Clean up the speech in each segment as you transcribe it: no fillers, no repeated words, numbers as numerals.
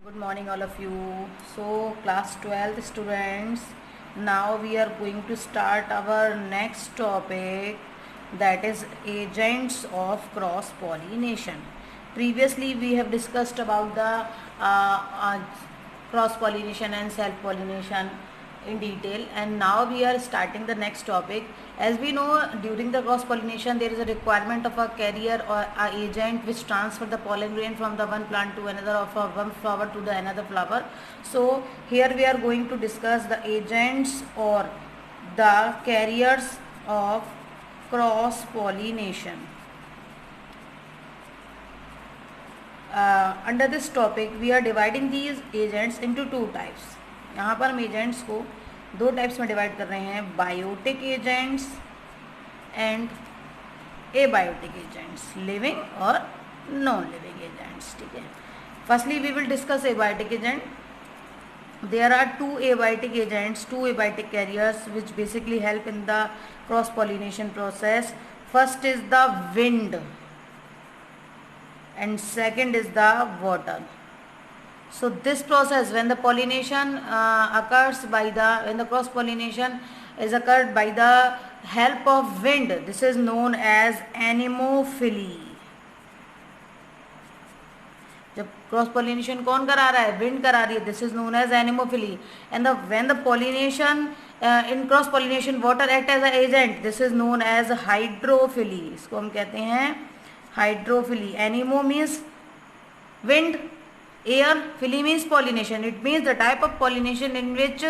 Good morning all of you. So class 12th students, now we are going to start our next topic, that is agents of cross pollination. Previously we have discussed about the cross pollination and self pollination in detail, and now we are starting the next topic. As we know, during the cross pollination there is a requirement of a carrier or a agent which transfer the pollen grain from the one plant to another, or from one flower to the another flower. So here we are going to discuss the agents or the carriers of cross pollination. Under this topic we are dividing these agents into two types. यहाँ पर हम agents को दो types में divide कर रहे हैं, biotic agents and abiotic agents, living और नॉन लिविंग एजेंट्स. ठीक है, firstly we will discuss abiotic agent. There are two abiotic agents, two abiotic carriers which basically help in the cross pollination process. First is the wind and second is the water. So this process, when the pollination when the cross pollination is occurred by the help of wind, this is known as anemophily. जब cross pollination कौन करा रहा है? Wind करा रही है. This is known as anemophily. And when the pollination in cross pollination water act as a agent, this is known as hydrophily. इसको हम कहते हैं hydrophily. Anemo means wind, air, phily means pollination. It means the type of pollination in which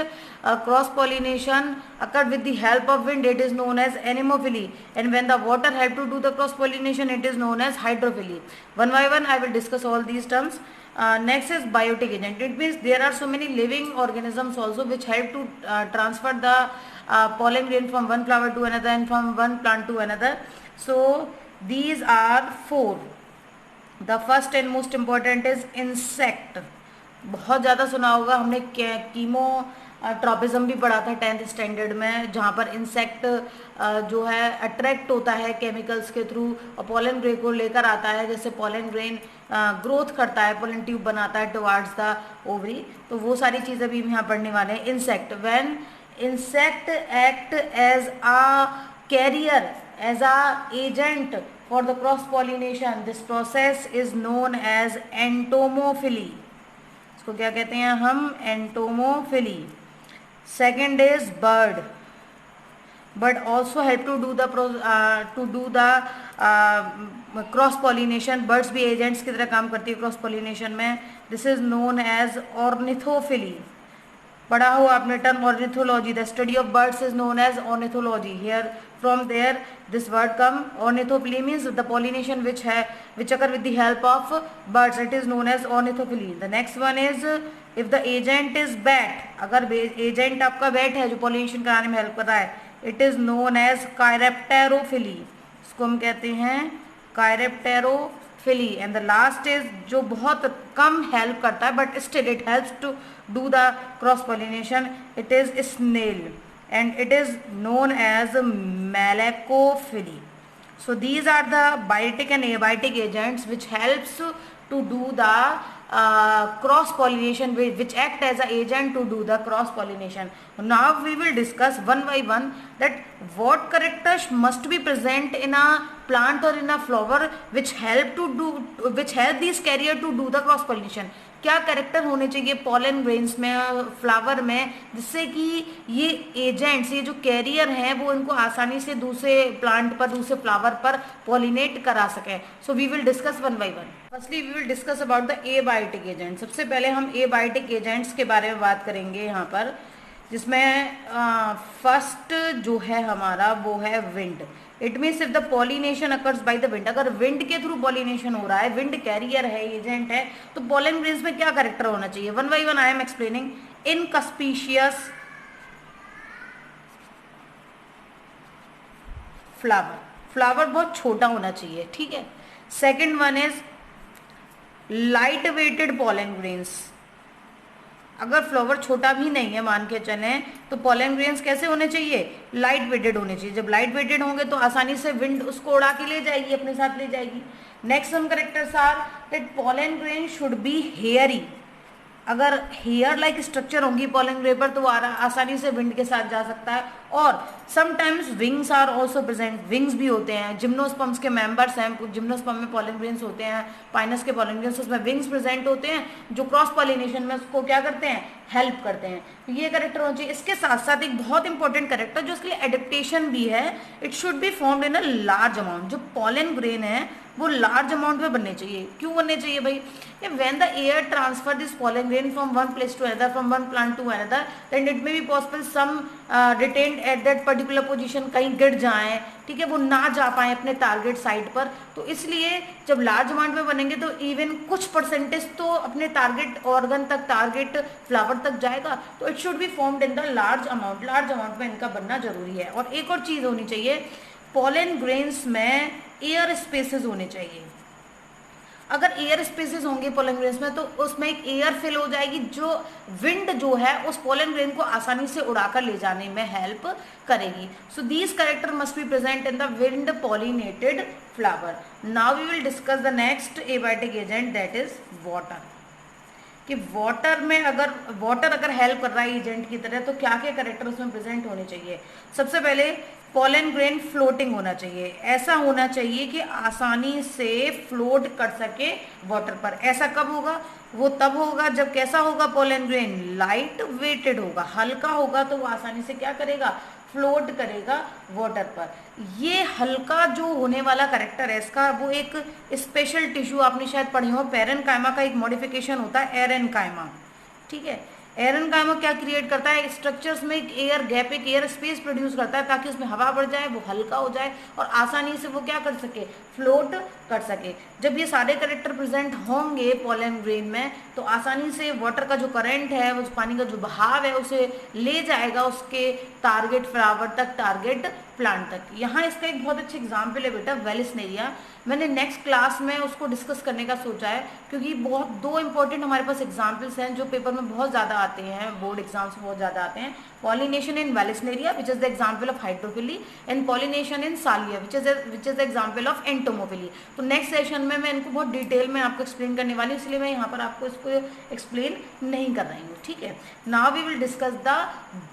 cross pollination occurred with the help of wind, it is known as anemophily. And when the water help to do the cross pollination, it is known as hydrophily. One by one I will discuss all these terms. Next is biotic agent. It means there are so many living organisms also which help to transfer the pollen grain from one flower to another and from one plant to another. So these are four. The first and most important is insect. बहुत ज़्यादा सुना होगा हमने, chemo tropism भी पढ़ा था 10th standard में, जहाँ पर इंसेक्ट जो है अट्रैक्ट होता है केमिकल्स के थ्रू और पोलन ग्रेन को लेकर आता है. जैसे पोलन ग्रेन ग्रोथ करता है, पोलन ट्यूब बनाता है टुवार्ड्स द ओवरी. तो वो सारी चीज़ें भी हम यहाँ पढ़ने वाले हैं. Insect, when insect act as a carrier, as a agent for the cross pollination, this process is known as entomophily. इसको क्या कहते हैं हम? entomophily. Second is bird. Bird also help to do the cross pollination. Birds भी agents की तरह काम करती है cross pollination में. This is known as ornithophily. पढ़ा हो आपने term ornithology. The study of birds is known as ornithology. Here from there this word come. Ornithophily means the pollination which occur with the help of birds. It is known as ornithophily. The next one is if the agent is bat. अगर agent आपका bat है जो pollination कराने में help कर रहा है, it is known as chiropterophily. इसको हम कहते हैं chiropterophily. And the last is जो बहुत कम help करता है but still it helps to do the cross pollination, it is snail and it is known as malacophily. So these are the biotic and abiotic agents which helps to do the cross pollination, which act as an agent to do the cross pollination. Now we will discuss one by one that what characters must be present in a plant or in a flower which help these carrier to do the cross pollination. क्या character होने चाहिए pollen grains में, flower में, जिससे कि ये agents, ये जो कैरियर हैं, वो इनको आसानी से दूसरे प्लांट पर, दूसरे फ्लावर पर पॉलिनेट करा सकें. So we will discuss one by one. Firstly we will discuss about the abiotic agent. सबसे पहले हम एबायोटिक एजेंट्स के बारे में बात करेंगे यहाँ पर, जिसमें फर्स्ट जो है हमारा वो है wind. It means if the pollination occurs by the wind. अगर विंड के थ्रू पॉलिनेशन हो रहा है, विंड कैरियर है, एजेंट है, तो पॉलन ग्रेन्स में क्या कैरेक्टर होना चाहिए? One by one I am explaining. Inconspicuous flower. Flower बहुत छोटा होना चाहिए. ठीक है. Second one is light weighted pollen grains. अगर फ्लावर छोटा भी नहीं है मान के चलें, तो पोलन ग्रेन्स कैसे होने चाहिए? लाइट वेटेड होने चाहिए. जब लाइट वेटेड होंगे तो आसानी से विंड उसको उड़ा के ले जाएगी, अपने साथ ले जाएगी. Next some characters are that pollen grain should be hairy. अगर हेयर लाइक स्ट्रक्चर होंगी पॉलन ग्रेन पर तो वो आसानी से विंड के साथ जा सकता है। और sometimes wings are also present, wings भी होते हैं। जिम्नोस्पर्म्स के मेंबर्स हैं, जिम्नोस्पर्म में पॉलन ग्रेन्स होते हैं, पाइनस के पॉलन ग्रेन्स, उसमें विंग्स प्रेजेंट होते हैं जो क्रॉस पॉलिनेशन में उसको क्या करते हैं, हेल्प करते हैं। तो ये करेक्टर होना चाहिए। इसके साथ साथ एक बहुत इंपॉर्टेंट करेक्टर जो इसके लिए एडेप्टेशन भी है, it should be formed in a large amount. जो पॉलन ग्रेन है वो लार्ज अमाउंट में बनने चाहिए। क्यों बनने चाहिए भाई? When the air transfer this pollen grain from one place to another, from one plant to another, then it may be possible some retained at that particular position, कहीं गिर जाएं, ठीक है, वो ना जा पाए अपने टारगेट साइट पर। तो इसलिए जब लार्ज अमाउंट में बनेंगे तो इवन कुछ परसेंटेज तो अपने टारगेट ऑर्गन तक, टारगेट फ्लावर तक जाएगा। तो it should be formed in the large amount, large amount में इनका बनना जरूरी है। और एक और चीज होनी चाहिए, पॉलन ग्रेन्स में एयर स्पेसेस होने चाहिए। अगर एयर स्पेसेस होंगे पॉलन ग्रेन्स में तो उसमें एक एयर फिल हो जाएगी जो विंड जो है उस पॉलन ग्रेन को आसानी से उड़ाकर ले जाने में हेल्प करेगी। So these character must be present in the wind pollinated flower. Now we will discuss the next abiotic agent, that is water. कि वाटर में अगर हेल्प कर रहा है एजेंट की तरह तो क्या क्या कैरेक्टर उसमें प्रेजेंट होने चाहिए। सबसे पहले पॉलन ग्रेन फ्लोटिंग होना चाहिए। ऐसा होना चाहिए कि आसानी से फ्लोट कर सके वाटर पर। ऐसा कब होगा? वो तब होगा जब कैसा होगा पॉलन ग्रेन, लाइट वेटेड होगा, हल्का होगा, तो वो आसानी से क्या करेगा, फ्लोट करेगा वाटर पर। ये हल्का जो होने वाला करेक्टर है इसका, वो एक स्पेशल टिश्यू आपने शायद पढ़ी हो, पेरेन्काइमा का एक मॉडिफिकेशन होता है एरेन्काइमा, ठीक है। एरेन्काइमा क्या क्रिएट करता है, स्ट्रक्चर्स में एक एयर गैप, एक एयर स्पेस प्रोड्यूस करता है ताकि उसमें हवा बढ़ जाए, वो हल्का हो जाए और आसानी से वो क्या कर सके, फ्लोट कर सके। जब ये सारे करेक्टर प्रेजेंट होंगे पॉलन ग्रेन में तो आसानी से वाटर का जो करंट है, उस पानी का जो बहाव है उसे ले जाएगा उसके टारगेट फ्लावर तक, टारगेट प्लांट तक। यहाँ इसका एक बहुत अच्छा एग्जाम्पल है बेटा, वेलिस्नेरिया। मैंने नेक्स्ट क्लास में उसको डिस्कस करने का सोचा है क्योंकि बहुत दो इंपॉर्टेंट हमारे पास एग्जाम्पल्स हैं जो पेपर में बहुत ज़्यादा आते हैं, बोर्ड एग्जाम्स में बहुत ज़्यादा आते हैं। Pollination in Vallisneria which is the example of hydrophily, and pollination in Salvia which is the example of entomophily. तो नेक्स्ट सेशन में मैं इनको बहुत डिटेल में आपको एक्सप्लेन करने वाली हूँ, इसलिए मैं यहाँ पर आपको इसको एक्सप्लेन नहीं कर रही हूँ, ठीक है। Now we will discuss the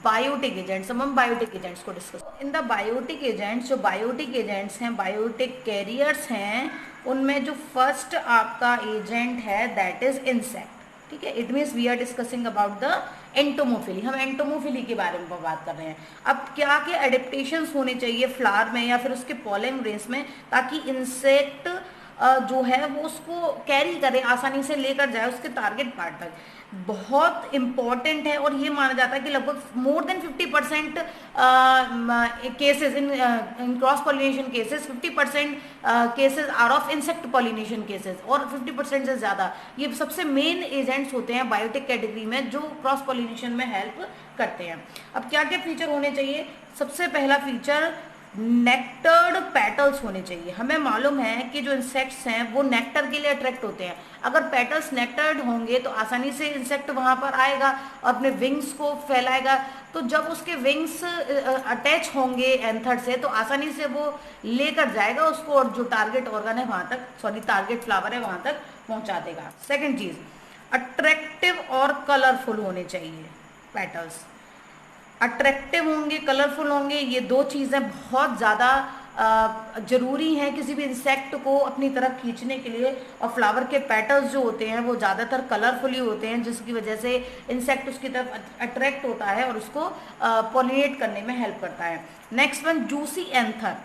biotic agents. हम बायोटिक एजेंट्स को discuss in the biotic agents. जो बायोटिक एजेंट्स हैं, बायोटिक कैरियर्स हैं, उनमें जो फर्स्ट आपका एजेंट है दैट इज इंसेक्ट, ठीक है। It means we are discussing about the entomophily. हम एंटोमोफिली के बारे में बात कर रहे हैं। अब क्या क्या एडेप्टेशंस होने चाहिए फ्लावर में या फिर उसके पॉलन ग्रेन्स में ताकि इंसेक्ट जो है वो उसको कैरी करे, आसानी से लेकर जाए उसके टारगेट पार्ट तक। बहुत इंपॉर्टेंट है और ये माना जाता है कि लगभग more than 50% cases in cross pollination cases, 50% cases are of insect pollination cases, और 50% से ज़्यादा ये सबसे मेन एजेंट्स होते हैं बायोटिक कैटेगरी में जो क्रॉस पॉलिनेशन में हेल्प करते हैं। अब क्या क्या फीचर होने चाहिए? सबसे पहला फीचर नेक्टर्ड पेटल्स होने चाहिए। हमें मालूम है कि जो इंसेक्ट्स हैं वो नेक्टर के लिए अट्रैक्ट होते हैं। अगर पेटल्स नेक्टर्ड होंगे तो आसानी से इंसेक्ट वहाँ पर आएगा और अपने विंग्स को फैलाएगा। तो जब उसके विंग्स अटैच होंगे एंथर से तो आसानी से वो लेकर जाएगा उसको और जो टारगेट ऑर्गन है वहाँ तक, टारगेट फ्लावर है वहाँ तक पहुँचा देगा। सेकेंड चीज़, अट्रैक्टिव और कलरफुल होने चाहिए पेटल्स। अट्रैक्टिव होंगे, कलरफुल होंगे, ये दो चीज़ें बहुत ज़्यादा जरूरी हैं किसी भी इंसेक्ट को अपनी तरफ खींचने के लिए। और फ्लावर के पेटल्स जो होते हैं वो ज़्यादातर कलरफुली होते हैं जिसकी वजह से इंसेक्ट उसकी तरफ अट्रैक्ट होता है और उसको पॉलिनेट करने में हेल्प करता है। Next one, juicy anther.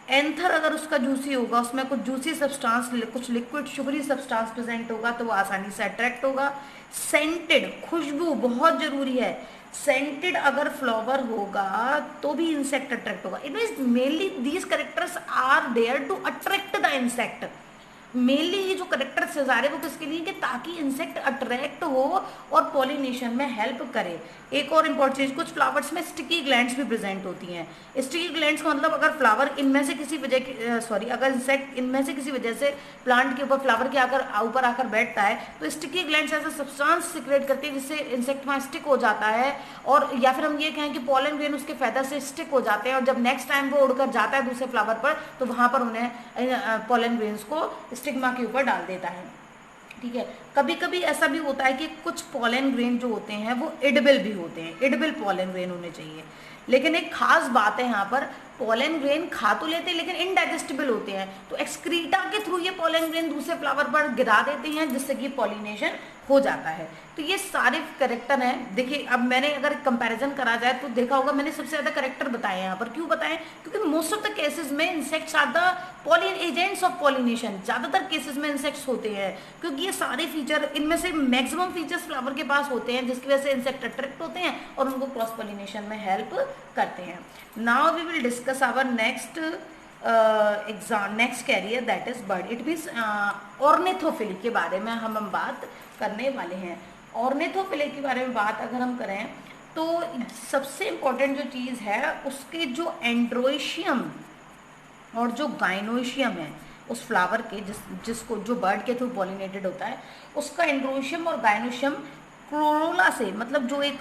Anther अगर उसका जूसी होगा, उसमें कुछ जूसी सब्सटेंस, कुछ लिक्विड शुगरी सब्सटेंस प्रेजेंट होगा तो वो आसानी से अट्रैक्ट होगा। सेंटेड, खुशबू बहुत जरूरी है। सेंटेड अगर फ्लावर होगा तो भी इंसेक्ट अट्रैक्ट होगा। It means mainly these characters are there to attract the insect. Mainly ये जो कैरेक्टर्स है सारे वो किसके लिए कि ताकि इंसेक्ट अट्रैक्ट हो और पॉलिनेशन में हेल्प करे। एक और इम्पॉर्टेंट चीज, कुछ फ्लावर्स में स्टिकी ग्लैंड्स भी प्रेजेंट होती हैं। स्टिकी ग्लैंड्स का मतलब अगर फ्लावर इनमें से किसी वजह की अगर इंसेक्ट इनमें से किसी वजह से प्लांट के ऊपर, फ्लावर के ऊपर आकर बैठता है तो स्टिकी ग्लैंड्स ऐसा सब्सटेंस सिक्रेट करती है जिससे इंसेक्ट वहाँ स्टिक हो जाता है। और या फिर हम ये कहें कि पॉलन ग्रेन उसके फेदर से स्टिक हो जाते हैं और जब नेक्स्ट टाइम वो उड़कर जाता है दूसरे फ्लावर पर तो वहाँ पर उन्हें पॉलन ग्रेन्स को स्टिग्मा के ऊपर डाल देता है, ठीक है। कभी कभी ऐसा भी होता है कि कुछ पॉलन ग्रेन जो होते हैं वो एडिबल भी होते हैं, एडिबल पॉलन ग्रेन होने चाहिए। लेकिन एक खास बात है यहाँ पर, पॉलन ग्रेन खा तो लेते हैं लेकिन इनडाइजेस्टिबल होते हैं, तो एक्सक्रीटा के थ्रू ये पॉलन ग्रेन दूसरे फ्लावर पर गिरा देते हैं जिससे कि पॉलिनेशन हो जाता है। तो ये सारे करेक्टर हैं। देखिए अब मैंने अगर कंपैरिजन करा जाए तो देखा होगा मैंने सबसे ज़्यादा करेक्टर बताए हैं यहाँ पर। क्यों बताएं? क्योंकि मोस्ट ऑफ द केसेस में insects are the pollen agents of pollination, ज़्यादातर केसेस में इंसेक्ट्स होते हैं, क्योंकि ये सारे फीचर, इनमें से मैक्सिमम फीचर्स फ्लावर के पास होते हैं जिसकी वजह से इंसेक्ट अट्रैक्ट होते हैं और उनको क्रॉस पॉलिनेशन में हेल्प करते हैं। Now we will discuss our next next carrier that is bird. It means ornithophily के बारे में हम बात करने वाले हैं। ऑर्निथोफिली के बारे में बात अगर हम करें तो सबसे इम्पोर्टेंट जो चीज़ है उसके जो एंड्रोइशियम और जो गाइनोइशियम है उस फ्लावर के, जिसको जो बर्ड के थ्रू पॉलिनेटेड होता है, उसका एंड्रोइशियम और गाइनोइशियम कोरोला से, मतलब जो एक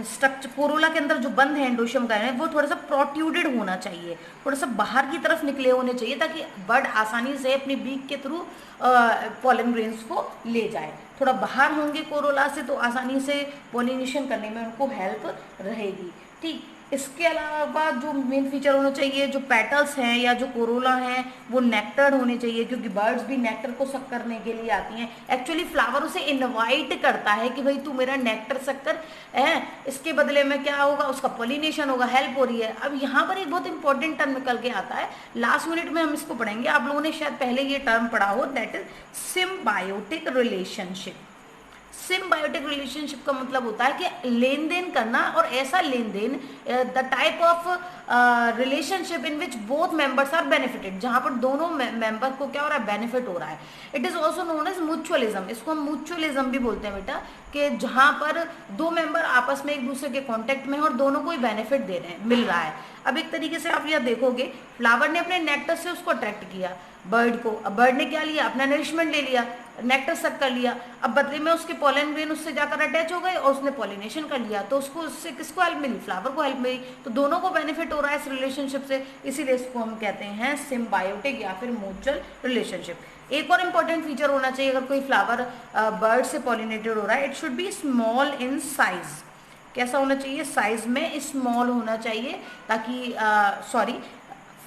स्ट्रक्चर कोरोला के अंदर जो बंद है एंडोशियम का है वो थोड़ा सा प्रोट्यूडेड होना चाहिए, थोड़ा सा बाहर की तरफ निकले होने चाहिए ताकि बर्ड आसानी से अपनी बीक के थ्रू पॉलन ग्रेन्स को ले जाए। थोड़ा बाहर होंगे कोरोला से तो आसानी से पॉलिनेशन करने में उनको हेल्प रहेगी। ठीक, इसके अलावा जो मेन फीचर होना चाहिए, जो पेटल्स हैं या जो कोरोला हैं वो नेक्टर्ड होने चाहिए, क्योंकि बर्ड्स भी नेक्टर को सक करने के लिए आती हैं। एक्चुअली फ्लावर उसे इनवाइट करता है कि भाई तू मेरा नेक्टर सक कर, है, इसके बदले में क्या होगा, उसका पॉलिनेशन होगा, हेल्प हो रही है। अब यहाँ पर एक बहुत इंपॉर्टेंट टर्म निकल के आता है, लास्ट यूनिट में हम इसको पढ़ेंगे, आप लोगों ने शायद पहले ये टर्म पढ़ा हो, that is symbiotic relationship. Symbiotic relationship का मतलब होता है कि लेन देन करना, और ऐसा लेन देन, the type of relationship in which both members are benefited, जहां पर दोनों मेंबर को क्या हो रहा है, बेनिफिट हो रहा है। It is also known as mutualism. इसको हम म्यूचुअलिज्म भी बोलते हैं बेटा, कि जहां पर दो मेंबर आपस में एक दूसरे के कांटेक्ट में है और दोनों को ही बेनिफिट दे रहे हैं, मिल रहा है। अब एक तरीके से आप यह देखोगे, फ्लावर ने अपने नेक्टर से उसको अट्रैक्ट किया बर्ड को, अब बर्ड ने क्या लिया, अपना नरिशमेंट ले लिया, नेक्टर सक कर लिया, अब बदले में उसके पॉलन ग्रेन उससे जाकर अटैच हो गए और उसने पॉलिनेशन कर लिया, तो उसको उससे किसको हेल्प मिली, फ्लावर को हेल्प मिली, तो दोनों को बेनिफिट हो रहा है इस रिलेशनशिप से, इसीलिए इसको हम कहते हैं सिम्बायोटिक या फिर म्यूचुअल रिलेशनशिप। एक और इम्पॉर्टेंट फीचर होना चाहिए अगर कोई फ्लावर बर्ड से पॉलिनेटेड हो रहा है, it should be small in size. कैसा होना चाहिए, साइज में स्मॉल होना चाहिए, ताकि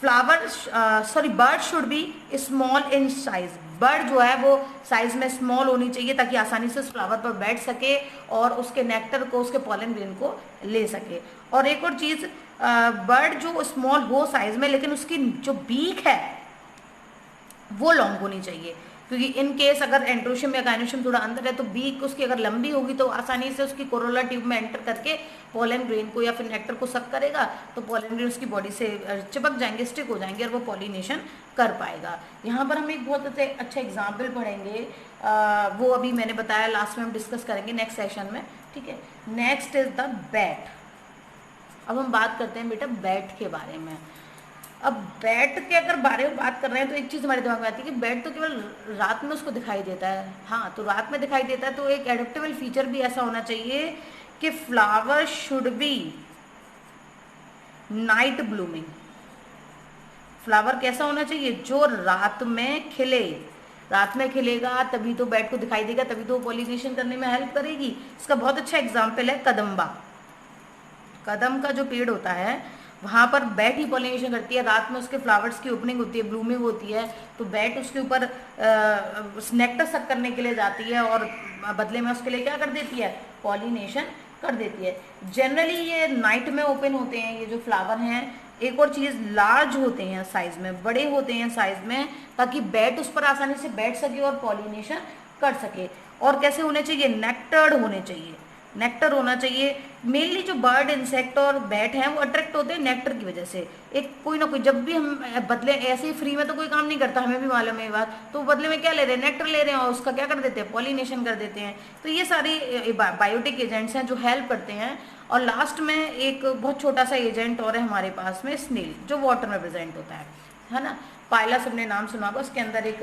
bird should be small in size. Bird जो है वो साइज में स्मॉल होनी चाहिए ताकि आसानी से उस फ्लावर पर बैठ सके और उसके नेक्टर को, उसके पॉलन ग्रेन को ले सके। और एक और चीज, बर्ड जो स्मॉल हो साइज में, लेकिन उसकी जो बीक है वो लॉन्ग होनी चाहिए, क्योंकि इन केस अगर एंड्रोशियम या गाइनोशियम थोड़ा अंदर है तो बीक उसकी अगर लंबी होगी तो आसानी से उसकी कोरोला ट्यूब में एंटर करके पॉलन ग्रेन को या फिर नेक्टर को सक करेगा, तो पॉलन ग्रेन उसकी बॉडी से चिपक जाएंगे, स्टिक हो जाएंगे और वो पॉलिनेशन कर पाएगा। यहाँ पर हम एक बहुत अच्छा एग्जाम्पल पढ़ेंगे, वो अभी मैंने बताया, लास्ट में हम डिस्कस करेंगे नेक्स्ट सेशन में, ठीक है। Next is the bat. अब हम बात करते हैं बेटा बैट के बारे में। अब बैट के अगर बारे में बात कर रहे हैं तो एक चीज़ हमारे दिमाग में आती है कि बैट तो केवल रात में उसको दिखाई देता है। हाँ, तो रात में दिखाई देता है, तो एक एडेप्टेबल फीचर भी ऐसा होना चाहिए कि flower should be night blooming. Flower कैसा होना चाहिए, जो रात में खिले, रात में खिलेगा तभी तो बैट को दिखाई देगा, तभी तो पॉलिनेशन करने में हेल्प करेगी। इसका बहुत अच्छा एग्जाम्पल है कदम्बा। कदम का जो पेड़ होता है वहाँ पर बैट ही पॉलिनेशन करती है, रात में उसके फ्लावर्स की ओपनिंग होती है, ब्लूमिंग होती है, तो बैट उसके ऊपर नेक्टर सक करने के लिए जाती है और बदले में उसके लिए क्या कर देती है, पॉलिनेशन कर देती है। जनरली ये नाइट में ओपन होते हैं ये जो फ्लावर हैं। एक और चीज़, लार्ज होते हैं साइज में, बड़े होते हैं साइज में, ताकि बैट उस पर आसानी से बैठ सके और पॉलिनेशन कर सके। और कैसे होने चाहिए, नेक्टर्ड होने चाहिए, नेक्टर होना चाहिए। मेनली जो बर्ड, इंसेक्ट और बैट हैं वो अट्रैक्ट होते हैं नेक्टर की वजह से। एक कोई ना कोई, जब भी हम बदले, ऐसे ही फ्री में तो कोई काम नहीं करता, हमें भी मालूम है ये बात, तो बदले में क्या ले रहे हैं, नेक्टर ले रहे हैं और उसका क्या कर देते हैं, पॉलिनेशन कर देते हैं। तो ये सारी बायोटिक एजेंट्स हैं जो हेल्प करते हैं। और लास्ट में एक बहुत छोटा सा एजेंट और है हमारे पास में, स्नेल, जो वाटर में प्रेजेंट होता है ना। पाइला सबने नाम सुना होगा, उसके अंदर एक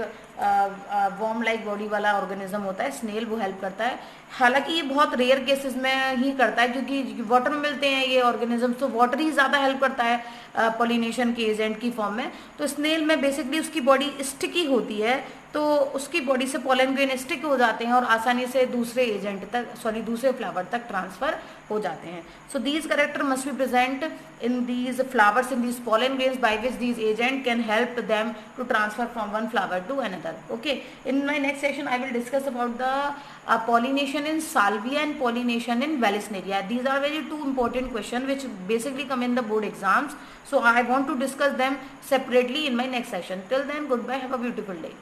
वॉर्म लाइक बॉडी वाला ऑर्गेनिज्म होता है, स्नेल, वो हेल्प करता है। हालांकि ये बहुत रेयर केसेस में ही करता है क्योंकि वाटर में मिलते हैं ये ऑर्गेनिजम्स, तो वाटर ही ज़्यादा हेल्प करता है पॉलिनेशन के एजेंट की फॉर्म में। तो स्नेल में बेसिकली उसकी बॉडी स्टिकी होती है, तो उसकी बॉडी से पोलन ग्रेन स्टिक हो जाते हैं और आसानी से दूसरे एजेंट तक, सॉरी दूसरे फ्लावर तक ट्रांसफर हो जाते हैं। सो these character must be present in these flowers, in these pollen grains, by which these agent can help them to transfer from one flower to another. Okay, in my next session I will discuss about the pollination in salvia and pollination in Vallisneria. These are very two important questions which basically come in the board exams, so I want to discuss them separately in my next session. Till then, goodbye, have a beautiful day.